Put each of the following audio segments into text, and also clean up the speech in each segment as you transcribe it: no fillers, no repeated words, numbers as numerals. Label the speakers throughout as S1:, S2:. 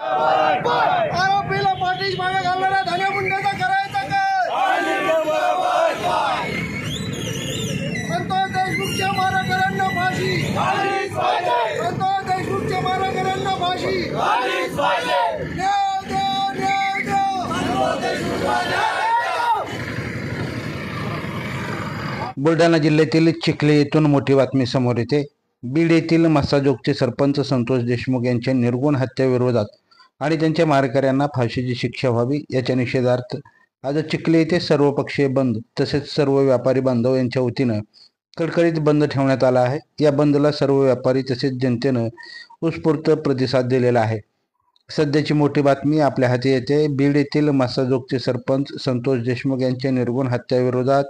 S1: आरोपीला पाठीस मागे घालणाऱ्या धन्या मुंडेचा करायचा काय? संतोष देशमुखच्या मारेकऱ्यांना फाशी, संतोष देशमुखच्या मारेकऱ्यांना फाशी, न्याय द्या, न्याय द्या.
S2: बुलढाणा जिल्ह्यातील चिखली येथून मोठी बातमी समोर येते. बीड येथील मस्साजोगचे सरपंच संतोष देशमुख यांच्या निर्गुण हत्येविरोधात आणि त्यांच्या मारेकऱ्यांना फाशीची शिक्षा व्हावी याच्या निषेधार्थ आज चिखली येथे सर्वपक्षीय बंद तसेच सर्व व्यापारी बांधव यांच्या वतीनं कडकडीत बंद ठेवण्यात आला आहे. या बंदला सर्व व्यापारी तसेच जनतेनं उत्स्फूर्त प्रतिसाद दिलेला आहे. सध्याची मोठी बातमी आपल्या हाती येते. बीड येथील मस्साजोगचे सरपंच संतोष देशमुख यांच्या निर्गुण हत्येविरोधात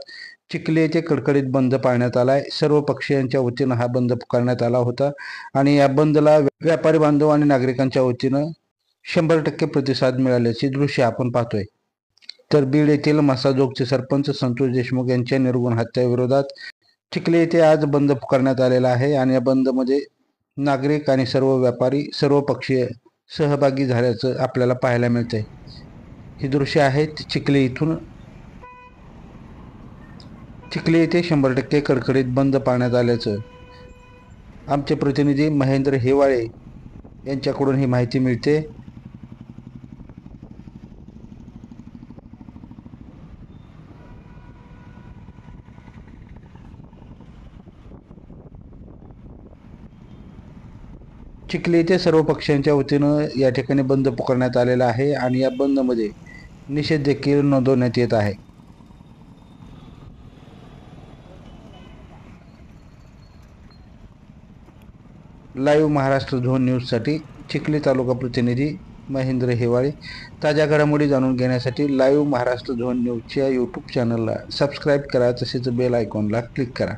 S2: चिखली येथे कडकडीत बंद पाळण्यात आला आहे. सर्व पक्षीयांच्या वतीनं हा बंद पुकारण्यात आला होता आणि या बंदला व्यापारी बांधव आणि नागरिकांच्या वतीनं 100% प्रतिसाद मिळाल्याची दृश्य आपण पाहतोय. तर बीड येथील मस्साजोगचे सरपंच संतोष देशमुख यांच्या निर्गुण हत्येविरोधात चिखली येथे आज बंद पुकारण्यात आलेला आहे आणि या बंदमध्ये नागरिक आणि सर्व व्यापारी सर्व पक्षीय सहभागी झाल्याचं आपल्याला पाहायला मिळतंय. ही दृश्य आहेत चिखली इथून. चिखली येथे 100% कडकडीत बंद पाळण्यात आल्याचं आमचे प्रतिनिधी महेंद्र हेवाळे यांच्याकडून ही माहिती मिळते. चिखली येथे सर्व पक्षांच्या वतीनं या ठिकाणी बंद पुकारण्यात आलेला आहे आणि या बंदमध्ये निषेध देखील नोंदवण्यात येत आहे. लाईव्ह महाराष्ट्र झोन न्यूजसाठी चिखली तालुका प्रतिनिधी महेंद्र हेवाळे. ताज्या घडामोडी जाणून घेण्यासाठी लाईव्ह महाराष्ट्र झोन न्यूजच्या यूट्यूब चॅनलला सबस्क्राईब करा, तसेच बेल आयकॉनला क्लिक करा.